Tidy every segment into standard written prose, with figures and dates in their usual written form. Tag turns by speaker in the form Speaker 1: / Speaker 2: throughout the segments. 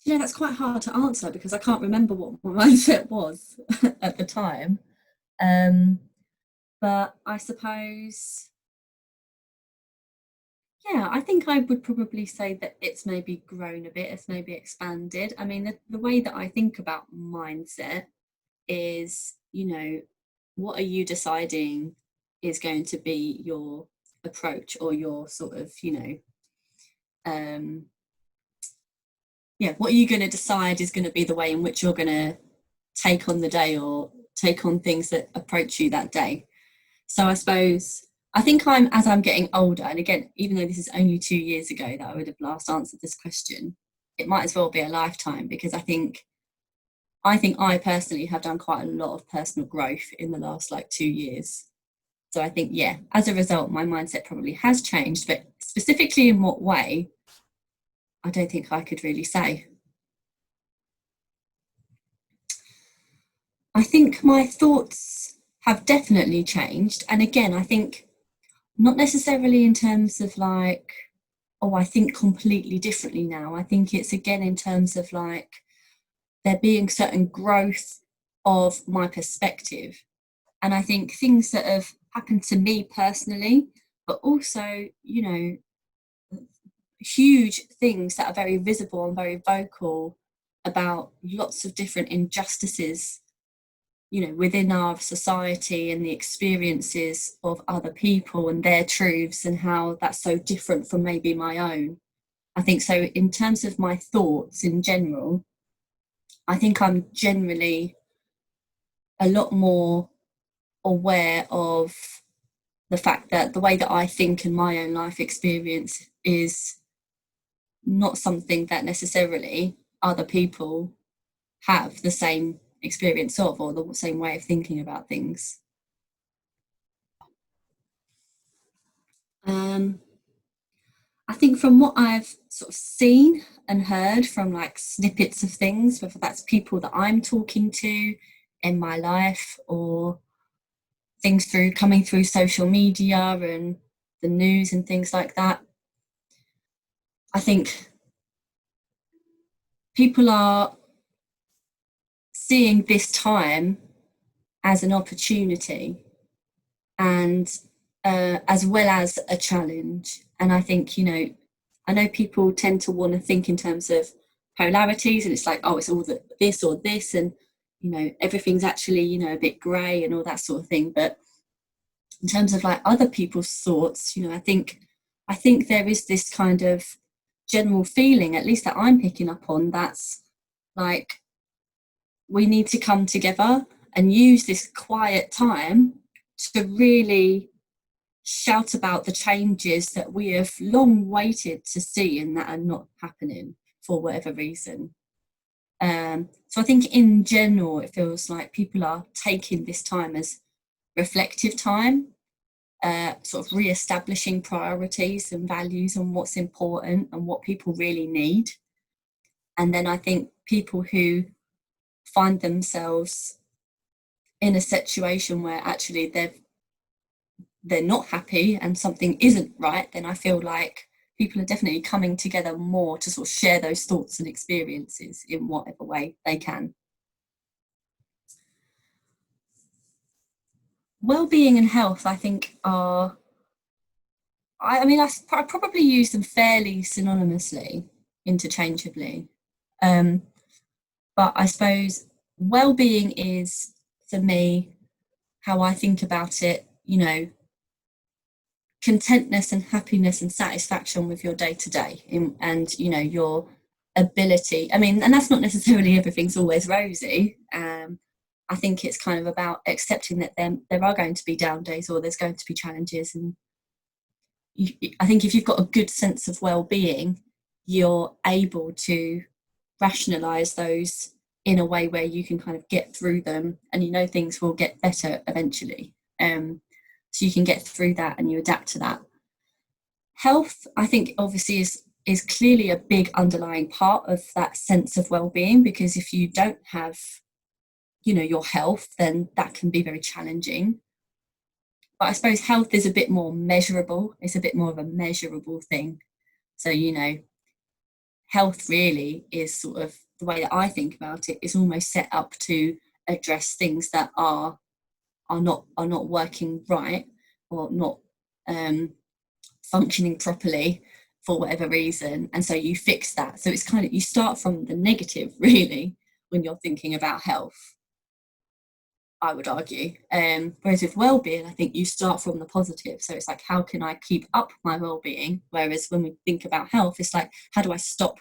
Speaker 1: That's quite hard to answer because I can't remember what my mindset was at the time. Um, but I suppose, yeah, I think I would probably say that it's maybe grown a bit, it's maybe expanded. I mean, the way that I think about mindset is, what are you deciding is going to be your approach or your sort of, um, yeah, what are you going to decide is going to be the way in which you're going to take on the day or take on things that approach you that day. So I suppose I think as I'm getting older, and again, even though this is only 2 years ago that I would have last answered this question, it might as well be a lifetime because I think I personally have done quite a lot of personal growth in the last like 2 years. So I think, yeah, as a result, my mindset probably has changed, but specifically in what way, I don't think I could really say. I think my thoughts have definitely changed. And again, I think not necessarily in terms of like, oh, I think completely differently now. I think it's again in terms of like there being certain growth of my perspective. And I think things that have happened to me personally, but also, huge things that are very visible and very vocal about lots of different injustices, within our society and the experiences of other people and their truths and how that's so different from maybe my own. I think so, in terms of my thoughts in general, I think I'm generally a lot more aware of the fact that the way that I think in my own life experience is not something that necessarily other people have the same experience of or the same way of thinking about things. Um, I think from what I've sort of seen and heard from like snippets of things, whether that's people that I'm talking to in my life or things through coming through social media and the news and things like that, I think people are seeing this time as an opportunity and as well as a challenge. And I think, I know people tend to want to think in terms of polarities and it's like, oh, it's all this or this. And, everything's actually, a bit grey and all that sort of thing. But in terms of like other people's thoughts, I think there is this kind of general feeling, at least that I'm picking up on, that's like we need to come together and use this quiet time to really shout about the changes that we have long waited to see and that are not happening for whatever reason. So I think in general, it feels like people are taking this time as reflective time, sort of re-establishing priorities and values and what's important and what people really need. And then I think people who find themselves in a situation where actually they're not happy and something isn't right, then I feel like people are definitely coming together more to sort of share those thoughts and experiences in whatever way they can. Well-being and health, I think, are I mean, I probably use them fairly synonymously, interchangeably. Um, but I suppose well-being is, for me, how I think about it, contentness and happiness and satisfaction with your day to day and your ability. I mean, and that's not necessarily everything's always rosy. I think it's kind of about accepting that there are going to be down days or there's going to be challenges. And I think if you've got a good sense of well-being, you're able to rationalize those in a way where you can kind of get through them and things will get better eventually. So you can get through that and you adapt to that. Health, I think, obviously is clearly a big underlying part of that sense of well-being, because if you don't have your health, then that can be very challenging. But I suppose health is a bit more measurable. It's a bit more of a measurable thing. So health really is sort of the way that I think about it, is almost set up to address things that are not working right, or not functioning properly for whatever reason, and so you fix that. So it's kind of, you start from the negative really when you're thinking about health, I would argue. Whereas with well-being, I think you start from the positive. So it's like, how can I keep up my well-being? Whereas when we think about health, it's like, how do I stop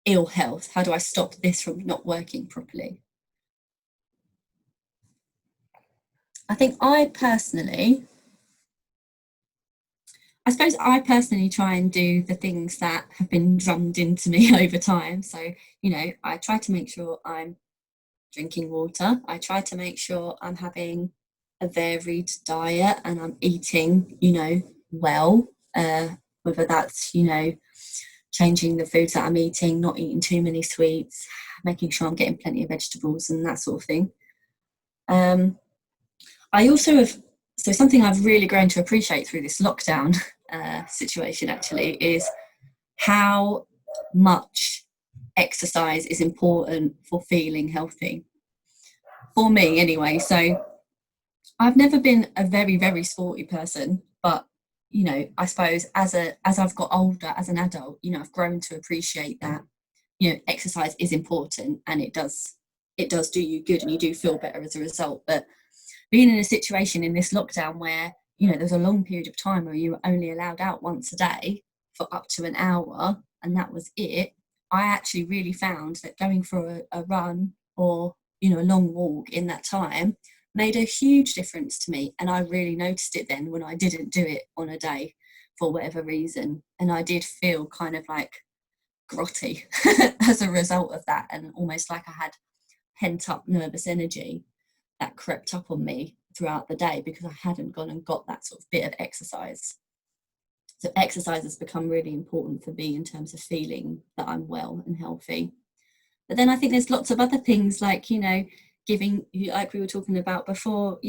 Speaker 1: ill health? How do I stop this from not working properly? I think I personally try and do the things that have been drummed into me over time. So, I try to make sure I'm drinking water. I try to make sure I'm having a varied diet and I'm eating, well, whether that's, changing the foods that I'm eating, not eating too many sweets, making sure I'm getting plenty of vegetables and that sort of thing. Um, I also have, so something I've really grown to appreciate through this lockdown situation actually is how much exercise is important for feeling healthy. For me, anyway. So I've never been a very, very sporty person, but I suppose as I've got older, as an adult, I've grown to appreciate that, exercise is important, and it does do you good, and you do feel better as a result. But being in a situation in this lockdown where, there's a long period of time where you were only allowed out once a day for up to an hour, and that was it, I actually really found that going for a run, or, a long walk in that time, made a huge difference to me. And I really noticed it then when I didn't do it on a day for whatever reason. And I did feel kind of like grotty as a result of that, and almost like I had pent up nervous energy that crept up on me throughout the day because I hadn't gone and got that sort of bit of exercise. So exercise has become really important for me in terms of feeling that I'm well and healthy. But then I think there's lots of other things, like, giving, like we were talking about before,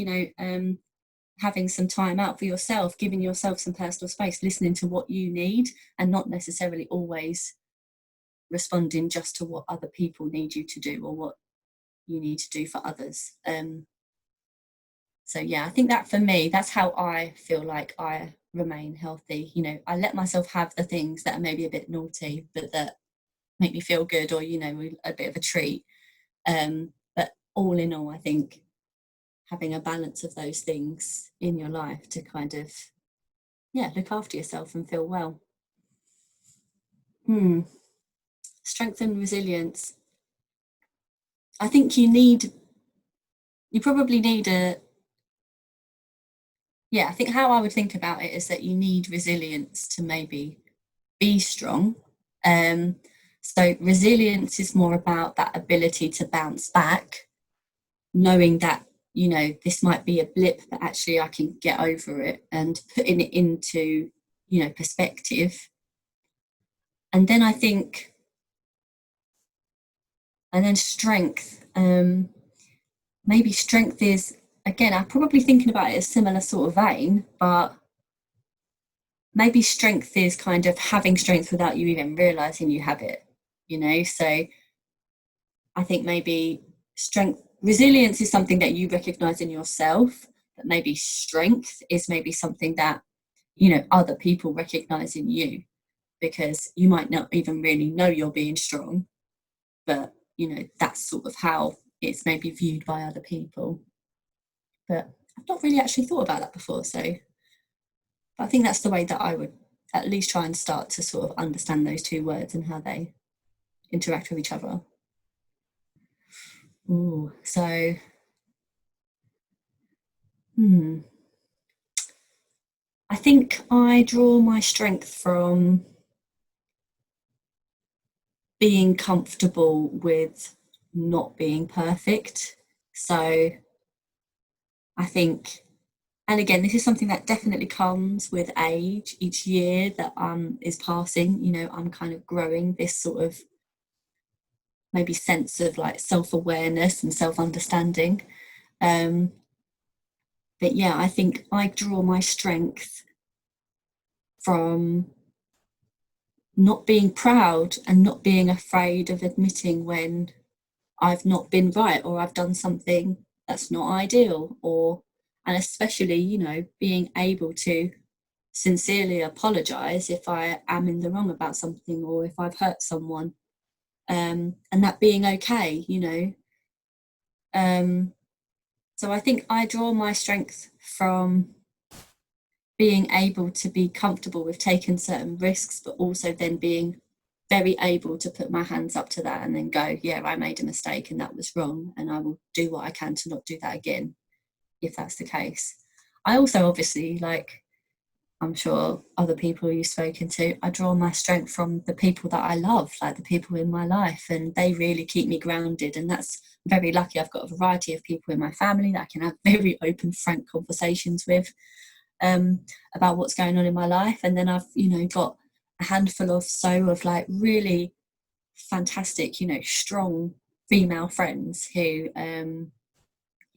Speaker 1: having some time out for yourself, giving yourself some personal space, listening to what you need, and not necessarily always responding just to what other people need you to do or what you need to do for others. So yeah, I think that for me, that's how I feel like I remain healthy. I let myself have the things that are maybe a bit naughty, but that make me feel good, or a bit of a treat. But all in all, I think having a balance of those things in your life to kind of, look after yourself and feel well. Strength and resilience. I think you probably need I think how I would think about it is that you need resilience to maybe be strong. So resilience is more about that ability to bounce back, knowing that, this might be a blip, but actually I can get over it, and putting it into, perspective. And then I think, and then strength. Maybe strength is, again, I'm probably thinking about it as similar sort of vein, but maybe strength is kind of having strength without you even realizing you have it, So I think maybe resilience is something that you recognize in yourself, but maybe strength is maybe something that, other people recognize in you, because you might not even really know you're being strong, but, that's sort of how it's maybe viewed by other people. But I've not really actually thought about that before. So but I think that's the way that I would at least try and start to sort of understand those two words and how they interact with each other. Ooh, so, I think I draw my strength from being comfortable with not being perfect. So I think, and again, this is something that definitely comes with age. Each year that is passing, I'm kind of growing this sort of maybe sense of like self-awareness and self-understanding. But yeah, I think I draw my strength from not being proud and not being afraid of admitting when I've not been right or I've done something that's not ideal, or and especially, you know, being able to sincerely apologize if I am in the wrong about something or if I've hurt someone, and that being okay, you know. So I think I draw my strength from being able to be comfortable with taking certain risks, but also then being very able to put my hands up to that and then go, yeah, I made a mistake and that was wrong, and I will do what I can to not do that again if that's the case. I also obviously, like I'm sure other people you've spoken to, I draw my strength from the people that I love, like the people in my life, and they really keep me grounded. And that's very lucky. I've got a variety of people in my family that I can have very open, frank conversations with, about what's going on in my life. And then I've, you know, got a handful or so of like really fantastic, you know, strong female friends who,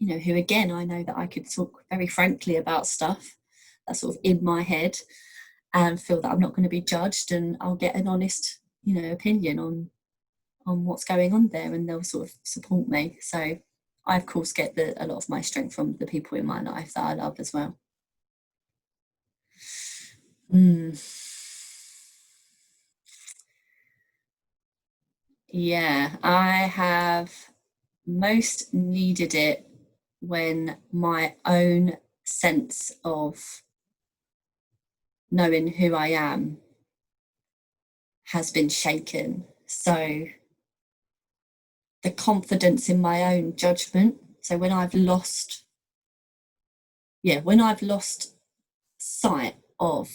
Speaker 1: you know, who again, I know that I could talk very frankly about stuff that's sort of in my head and feel that I'm not going to be judged, and I'll get an honest, you know, opinion on what's going on there, and they'll sort of support me. So I of course get a lot of my strength from the people in my life that I love as well. Mm. Yeah, I have most needed it when my own sense of knowing who I am has been shaken. So the confidence in my own judgment. So when I've lost sight of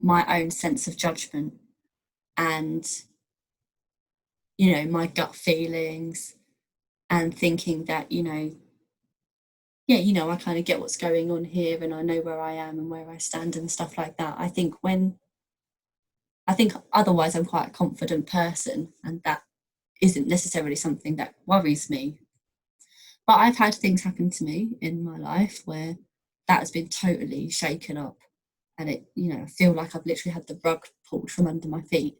Speaker 1: my own sense of judgment and, you know, my gut feelings, and thinking that, you know, yeah, you know, I kind of get what's going on here and I know where I am and where I stand and stuff like that. I think otherwise I'm quite a confident person, and that isn't necessarily something that worries me. But I've had things happen to me in my life where that has been totally shaken up, and it, you know, I feel like I've literally had the rug pulled from under my feet.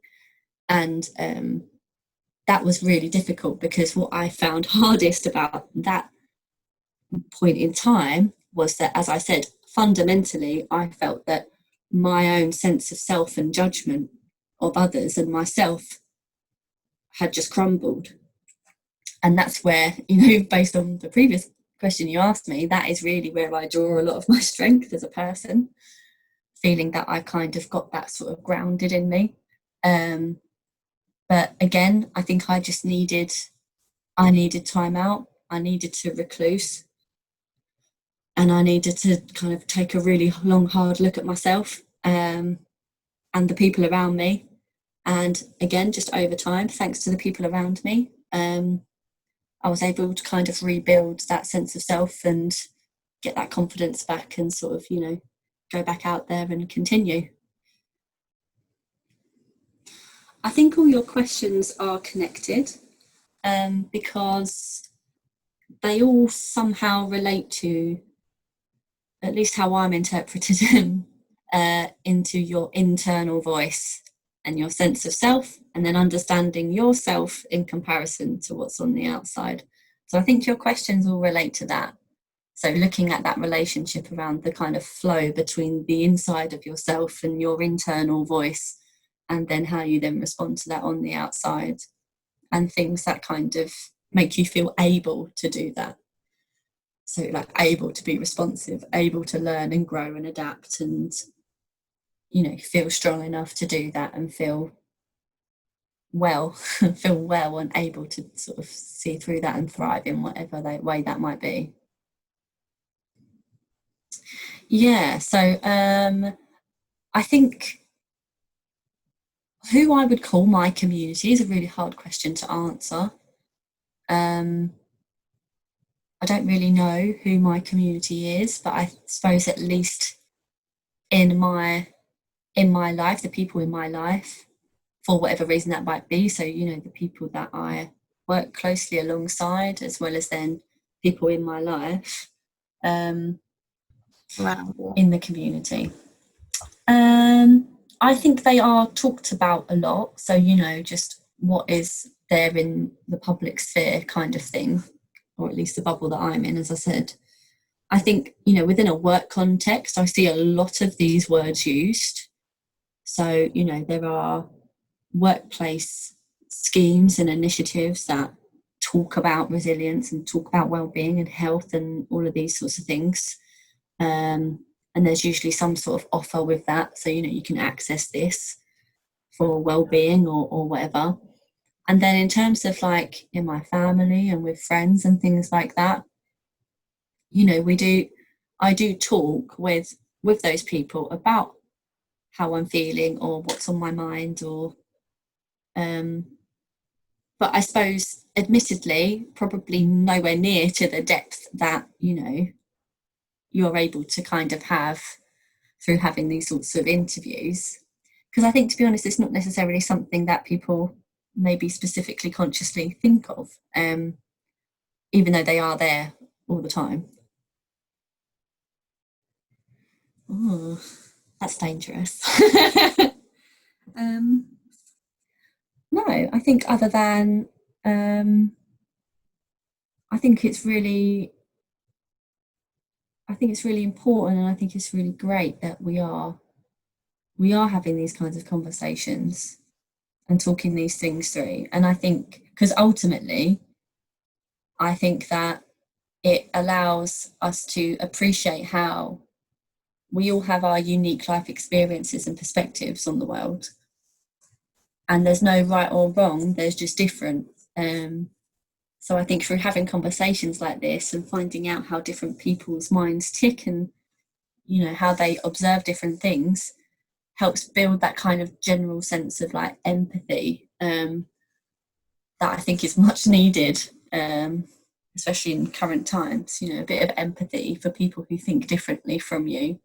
Speaker 1: And that was really difficult, because what I found hardest about that point in time was that, as I said, fundamentally, I felt that my own sense of self and judgment of others and myself had just crumbled. And that's where, you know, based on the previous question you asked me, that is really where I draw a lot of my strength as a person, feeling that I kind of got that sort of grounded in me. Um, but again, I think I needed time out. I needed to recluse, and I needed to kind of take a really long, hard look at myself, and the people around me. And again, just over time, thanks to the people around me, I was able to kind of rebuild that sense of self and get that confidence back, and sort of, you know, go back out there and continue. I think all your questions are connected, because they all somehow relate to, at least how I'm interpreted them, into your internal voice and your sense of self, and then understanding yourself in comparison to what's on the outside. So I think your questions all relate to that. So looking at that relationship around the kind of flow between the inside of yourself and your internal voice, and then how you then respond to that on the outside, and things that kind of make you feel able to do that. So like able to be responsive, able to learn and grow and adapt, and, you know, feel strong enough to do that, and feel well, feel well and able to sort of see through that and thrive in whatever way that might be. Yeah, so I think who I would call my community is a really hard question to answer. Um, I don't really know who my community is, but I suppose at least in my life, the people in my life, for whatever reason that might be. So, you know, the people that I work closely alongside, as well as then people in my life, um,
Speaker 2: Wow.
Speaker 1: in the community. Um, I think they are talked about a lot. So, you know, just what is there in the public sphere kind of thing, or at least the bubble that I'm in, as I said. I think, you know, within a work context, I see a lot of these words used. So, you know, there are workplace schemes and initiatives that talk about resilience and talk about well-being and health and all of these sorts of things. And there's usually some sort of offer with that. So, you know, you can access this for well-being or whatever. And then in terms of like in my family and with friends and things like that, you know, I do talk with those people about how I'm feeling or what's on my mind or um but I suppose admittedly probably nowhere near to the depth that, you know, you're able to kind of have through having these sorts of interviews. Because I think, to be honest, it's not necessarily something that people maybe specifically consciously think of, even though they are there all the time. Oh, that's dangerous. um, no, I think other than um, I think it's really I think it's really important, and I think it's really great that we are having these kinds of conversations and talking these things through. And I think because ultimately, I think that it allows us to appreciate how we all have our unique life experiences and perspectives on the world. And there's no right or wrong, there's just different. So I think through having conversations like this and finding out how different people's minds tick and, you know, how they observe different things helps build that kind of general sense of like empathy that I think is much needed, especially in current times. You know, a bit of empathy for people who think differently from you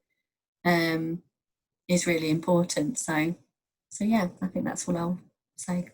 Speaker 1: um, is really important. So yeah, I think that's what I'll say.